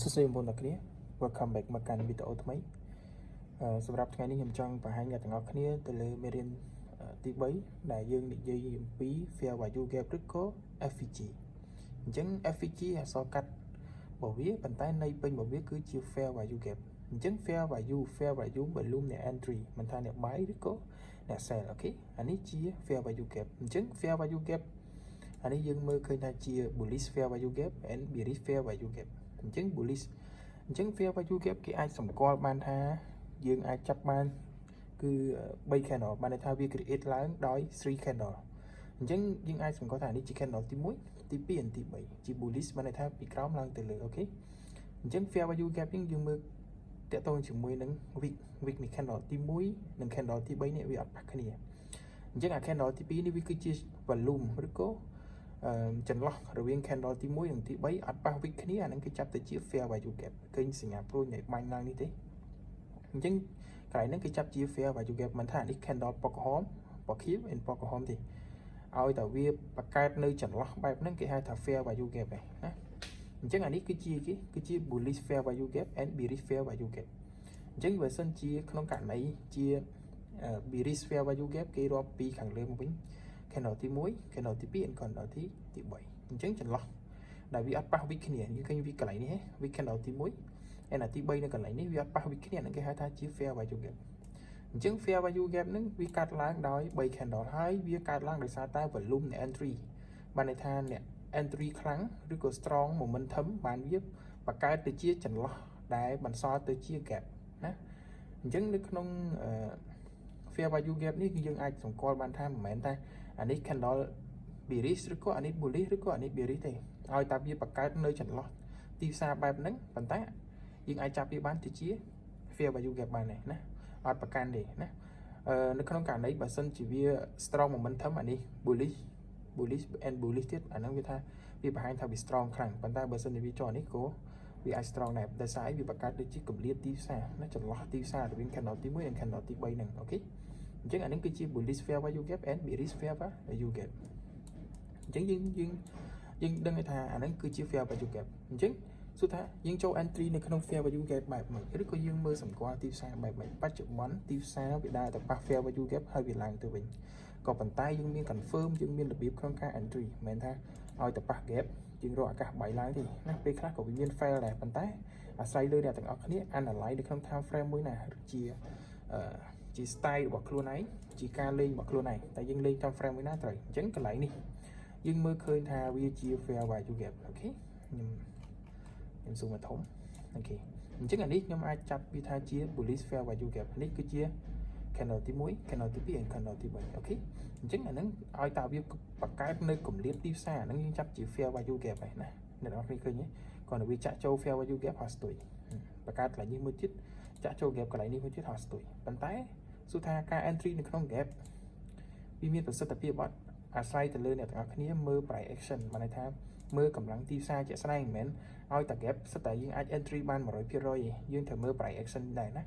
សួស្តីបងប្អូនទាំងគ្នា Welcome back មកកាន់វីដេអូថ្មីសម្រាប់ថ្ងៃនេះខ្ញុំចង់បង្ហាញអ្នកទាំងអស់គ្នាទៅលើមេរៀនទី3ដែលយើងនិយាយអំពី Fair Value Gap ឬក៏ FVG អញ្ចឹង FVG អក្សរកាត់របស់វាប៉ុន្តែន័យពេញរបស់វាគឺជា Fair Value Gap អញ្ចឹង Fair Value volume អ្នក entry មិនថាអ្នក buy ឬក៏អ្នក sell អូខេអានេះជា Fair Value Gap អញ្ចឹង Fair Value Gap អានេះយើងមើលឃើញថាជា bullish fair value gap and bearish fair value gap អញ្ចឹង bullish អញ្ចឹង fair value gap គេអាចសម្គាល់បានថាយើងអាចចាប់បានគឺ3 candle បានន័យថាវា create ឡើងដោយ 3 candle អញ្ចឹងយើងអាចសម្គាល់ថានេះជា candle ទី1ទី2 and ទី3ជា bullish បានន័យថាពីក្រោមឡើងទៅលើអូខេអញ្ចឹង fair value gap យើងមើលតកតងជាមួយនឹង week នេះ candle ទី1និង candle ទី3នេះវាអត់ប៉ះគ្នាអញ្ចឹងអា candle ទី2នេះវាគឺជា volume ឬក៏ចន្លោះរវាង candle ទី1និងទី3អត់ប៉ះវិកគ្នាអានឹងគេចាប់ទៅជា fair value gap ឃើញសញ្ញាព្រួយនៃបាញ់ឡើងនេះទេអញ្ចឹងកន្លែងហ្នឹងគេចាប់ជា fair value gap មិនថានេះ candle ពណ៌ក្រហមពណ៌ខៀវ and ពណ៌ក្រហមទេឲ្យតែវាបង្កើតនៅចន្លោះបែបហ្នឹងគេហៅថា fair value gap ឯណាអញ្ចឹងអានេះគឺជា bullish fair value gap and bearish fair value gap អញ្ចឹងបើសិនជាក្នុងករណីជា bearish fair value gap គេរាប់ពីខាងលើមកវិញcandle ទី1 candle ទី2 and candle ទី3អញ្ចឹងចន្លោះដែលវាអត់ប៉ះវិកគ្នាយើងឃើញវាកន្លែងនេះវា candle ទី1 and ទី3នៅកន្លែងនេះវាអត់ប៉ះវិកគ្នាហ្នឹងគេហៅថាជា fair value gap អញ្ចឹង fair value gap ហ្នឹងវាកាត់ឡើងដោយ3 candle ហើយវាកាត់ឡើងដោយសារតែ volume នៃ entry បានន័យថាអ្នក entry ខ្លាំងឬក៏ strong momentum បានវាបង្កើតទៅជាចន្លោះដែលបន្សល់ទៅជា gap ណាអញ្ចឹងនៅក្នុង fair value gap នេះគឺយើងអាចសម្គាល់បានថាមិនមែនតែអានេះ candle bearish ឬក៏អានេះ bullish ឬក៏អានេះ bearish ទេឲ្យតែវាបង្កើតនៅចន្លោះទីផ្សារបែបហ្នឹងប៉ុន្តែយើងអាចចាប់វាបានទៅជា fair value gap បានដែរណាអត់ប្រកាន់ទេណានៅក្នុងករណីបើសិនជាវា strong momentum អានេះ bullish and bullish ទៀតអាហ្នឹងវាថាវាបង្ហាញថាវា strong ខ្លាំងប៉ុន្តែបើសិនជាវាចុះនេះក៏វាអាច strong ដែរដោយសារវាបង្កើតដូចជាកម្រិតទីផ្សារណាចន្លោះទីផ្សាររវាង candle ទី1និង candle ទី3ហ្នឹងអូខេអញ្ចឹងអានេះគឺជា bullish fair value gap and bearish fair value gap អញ្ចឹងយើងដឹងថាអាហ្នឹងគឺជា fair value gap អញ្ចឹងសួរថាយើងចូល entry នៅក្នុង fair value gap បែបម៉េចឬក៏យើងមើលសម្គាល់ទីផ្សារបែបម៉េចបច្ចុប្បន្នទីផ្សារវាដើរទៅប៉ះ fair value gap ហើយវាឡើងទៅវិញក៏ប៉ុន្តែយើងមាន confirm យើងមានរបៀបក្នុងការ entry មិនមែនថាឲ្យទៅប៉ះ gap យើងរកឱកាសបាយឡើងទេណាពេលខ្លះក៏វាមាន fail ដែរប៉ុន្តែអាស្រ័យលើអ្នកទាំងអស់គ្នា analyze នៅក្នុង time frame មួយណាជា style របស់ខ្លួនឯងជាការលេងរបស់ខ្លួនឯងតែយើងលេង time frame មួយណាត្រូវអញ្ចឹងកន្លែងនេះយើងមើលឃើញថាវាជា fair value gap អូខេខ្ញុំស៊ូមមកធំអូខេអញ្ចឹងអានេះខ្ញុំអាចចាប់វាថាជា bullish fair value gap នេះគឺជា candle ទី1 candle ទី2 and candle ទី3អូខេអញ្ចឹងអាហ្នឹងឲ្យតើវាបង្កើតនៅកម្រិតទីផ្សារហ្នឹងយើងចាប់ជា fair value gap ឯណាអ្នកនរគ្នាឃើញទេគាត់ទៅវាចាក់ចូល fair value gap ហោះស្ទុយបង្កើតកន្លែងនេះមួយទៀតចាក់ចូល gap កន្លែងនេះមួយទៀតហោះស្ទុយប៉ុន្តែសួរថាការ entry នៅក្នុង gap វាមានប្រសិទ្ធភាពអត់អាស្រ័យទៅលើអ្នកទាំងអស់គ្នាមើល price action បានន័យថាមើលកម្លាំងទីផ្សារជាក់ស្ដែងមិនមែនឲ្យតែ gap សិតតែយើងអាច entry បាន 100% ទេយើងត្រូវមើល price action ដែរណា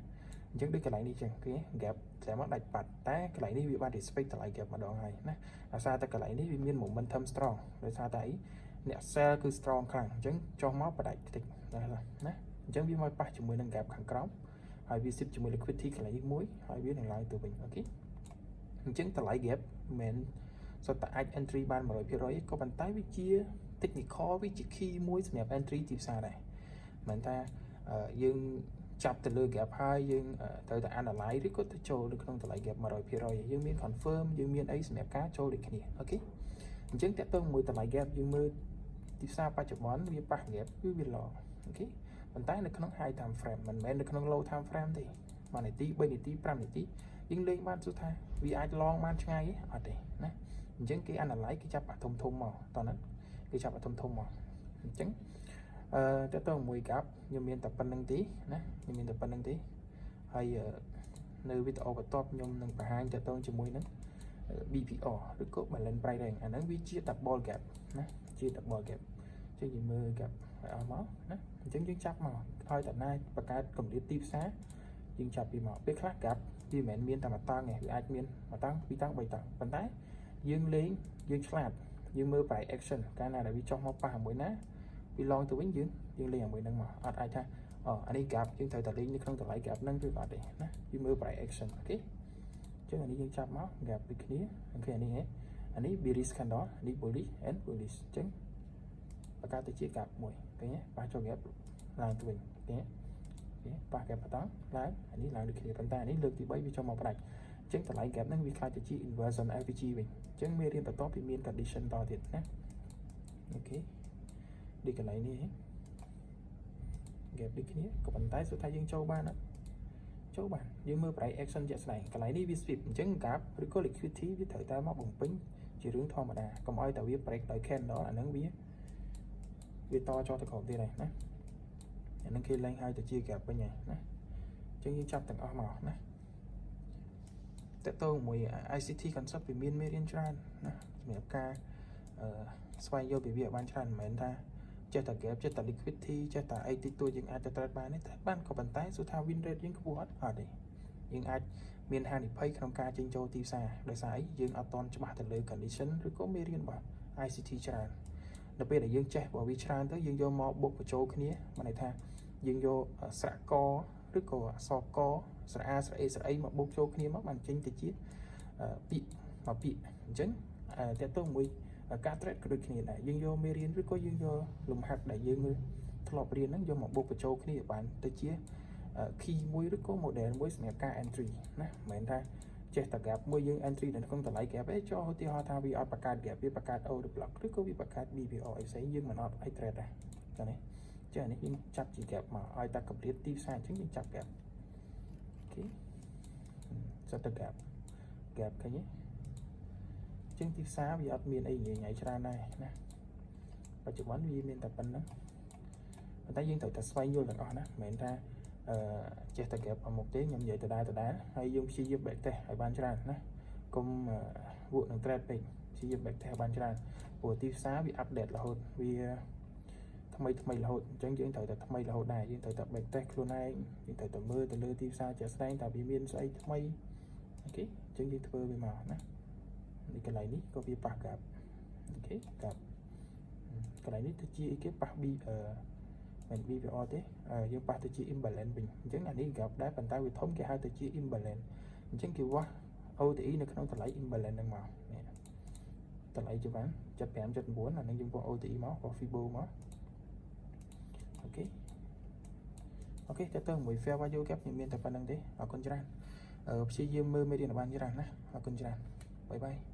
អញ្ចឹងដូចកន្លែងនេះចឹងគេ gap តែមកដាច់ប៉ាត់តែកន្លែងនេះវាបាន respect តម្លៃ gap ម្ដងហើយណាអាសារតែកន្លែងនេះវាមាន momentum strong ដោយសារតែអីអ្នក sell គឺ strong ខ្លាំងអញ្ចឹងចុះមកបដាច់តិចណាអញ្ចឹងវាមកប៉ះជាមួយនឹង gap ខាងក្រោមហើយវា sit ជាមួយ liquidity កន្លែងនេះមួយហើយវានឹងឡើងទៅវិញអូខេអញ្ចឹងតម្លៃ gap មិនសុទ្ធតែអាច entry បាន 100% ក៏ប៉ុន្តែវាជា technical វាជា key មួយសម្រាប់ entry ទីផ្សារដែរមិនថាយើងចាប់ទៅលើ gap ហើយយើងត្រូវតែ analyze ឬក៏ទៅចូលនៅក្នុងតម្លៃ gap 100% យើងមាន confirm យើងមានអីសម្រាប់ការចូលដូចគ្នាអូខេអញ្ចឹងតើតើមួយតម្លៃ gap យើងមើលទីផ្សារបច្ចុប្បន្នវាប៉ះ gap គឺវា long អូខេប៉ុន្តែនៅក្នុង high time frame មិនមែននៅក្នុង low time frame ទេ1នាទី3នាទី5នាទីយើងលេងបានសួរថាវាអាច long បានឆ្ងាយទេអត់ទេណាអញ្ចឹងគេ analyze គេចាប់អាធំមកតោះហ្នឹងគេចាប់អាធំមកអញ្ចឹងតើតើមួយ gap ខ្ញុំមានតែប៉ុណ្្នឹងទេណាខ្ញុំមានតែប៉ុណ្្នឹងទេហើយនៅវីដេអូបន្ទាប់ខ្ញុំនឹងបង្ហាញតើតើជាមួយនឹង BPR ឬក៏ balance price range អាហ្នឹងវាជា double gap ណាជា double gap ចឹងយើងមើល gap ឲ្យអស់មកណាអញ្ចឹងយើងចាប់មកឲ្យតាណាបង្កើតកម្រិតទីផ្សារយើងចាប់ពីមកពេលខ្លះ gap វាមិនមែនមានតែមួយតង់ទេវាអាចមានមួយតង់ពីរតង់3តង់ប៉ុន្តែយើងលេងយើងឆ្លាតយើងមើល price action កាលណាដែលវាចុះមកប៉ះមួយណាវ belong toវិញយើងលេងជាមួយនឹងមកអត់អាចថាអានេះ gap យើងត្រូវតែលេងនៅក្នុងតម្លៃ gap ហ្នឹងឬអត់ទេណាយើងមើល price action អូខេចឹងអានេះយើងចាប់មក gap ដូចគ្នាអូខេអានេះ bearish candle នេះ bullish and bullish ចឹងបង្កើតទៅជា gap មួយឃើញទេប៉ះចូល gap ឡើងទៅវិញឃើញទេប៉ះ gap បន្តឡើងអានេះឡើងដូចគ្នាប៉ុន្តែអានេះលើកទី3វាចុះមកផ្ដាច់ចឹងតម្លៃ gap ហ្នឹងវាខ្លាចទៅជា inversion FVG វិញចឹងមេរៀនបន្តពីមាន condition តទៀតណាអូខេដូចកន្លែងនេះ gap ដូចគ្នាក៏ប៉ុន្តែសុទ្ធថាយើងចូលបានអត់ចូលបានយើងមើល price action ជាក់ស្ដែងកន្លែងនេះវា sweep អញ្ចឹង gap ឬក៏ liquidity វាត្រូវតែមកបំពេញជារឿងធម្មតាកុំឲ្យតែវា break ដោយ candle អាហ្នឹងវាតចោលទៅក្រោមទៀតហើយណាអាហ្នឹងគេឡើងឲ្យទៅជា gap វិញហើយណាអញ្ចឹងយើងចាប់ទាំងអស់មកណាតើតើមួយ ICT concept វាមានមេរៀនច្រើនណាសម្រាប់ការស្វែងយល់ពីវាបានច្រើនមិនមែនថាចេះតែ gap ចេះតែ liquidity ចេះតែអីតិចតួចយើងអាចទៅ trade បានទេតែបានក៏ប៉ុន្តែសួរថា win rate យើងខ្ពស់អត់ទេយើងអាចមានហានិភ័យក្នុងការចេញចូលទីផ្សារដោយសារអីយើងអត់តន់ច្បាស់ទៅលើ condition ឬក៏មេរៀនរបស់ ICT ច្រើនដល់ពេលដែលយើងចេះបើវាច្រើនទៅយើងយកមកបុកបញ្ចូលគ្នាមានន័យថាយើងយកស្រៈកឬក៏អក្សរកស្រៈអាស្រៈអេស្រៈអីមកបុកចូលគ្នាមកបានចេញទៅជាពាក្យមកពាក្យអញ្ចឹងតើតើមួយការ trade ក៏ដូចគ្នាដែរយើងយកមេរៀនឬក៏យើងយកលំហាត់ដែលយើងធ្លាប់រៀនហ្នឹងយកមកបុកបញ្ចូលគ្នាឲ្យបានទៅជា key មួយឬក៏ model មួយសម្រាប់ការ entry ណាមិនមែនថាចេះតែ gap មួយយើង entry នៅក្នុងតម្លៃ gap ឯងចុះឧទាហរណ៍ថាវាអត់បង្កើត gap វាបង្កើត order block ឬក៏វាបង្កើត BPO អីផ្សេងយើងមិនអត់ឲ្យ trade ដែរចា៎នេះចឹងនេះយើងចាប់ជា gap មកឲ្យតែកម្រិតទីផ្សារអញ្ចឹងយើងចាប់ gap អូខេចាប់ទៅ gap ឃើញទេចឹងទីផ្សារវាអត់មានអីញ៉ៃច្រើនដែរណាបច្ចុប្បន្នវាមានតែប៉ុណ្្នឹងប៉ុន្តែយើងត្រូវតែស្វែងយល់ទាំងអស់ណាមិនមែនថាចេះតែ gap អមុខទេខ្ញុំនិយាយដដែលហើយយើងព្យាយាម back test ឲ្យបានច្រើនណាកុំវក់នឹង trade ពេកព្យាយាម back test បានច្រើនព្រោះទីផ្សារវា update រហូតវាថ្មីរហូតអញ្ចឹងយើងត្រូវតែថ្មីរហូតដែរយើងត្រូវតែ back test ខ្លួនឯងយើងត្រូវតែមើលទៅលើទីផ្សារជាក់ស្ដែងតើវាមានស្អីថ្មីអូខេអញ្ចឹងយើងធ្វើវាមកណានេះកន្លែងនេះក៏វាប៉ះ gap អូខេ gap កន្លែងនេះទៅជាអីគេប៉ះ មិន BPO ទេយើងប៉ះទៅជា imbalance វិញអញ្ចឹងអានេះ gap ដែរប៉ុន្តែវាធំគេហៅទៅជា imbalance អញ្ចឹងគេវាស់ OTE នៅក្នុងតម្លៃ imbalance ហ្នឹងមកនេះតម្លៃច្បាស់75 79អានេះយើងវាស់ OTE មកវាស់ Fibo មកអូខេតើទៅមួយ fair value gap មានតែប៉ុណ្្នឹងទេអរគុណច្រើនព្យាយាមមើលមេរៀនបានច្រើនណាអរគុណច្រើនបាយបាយ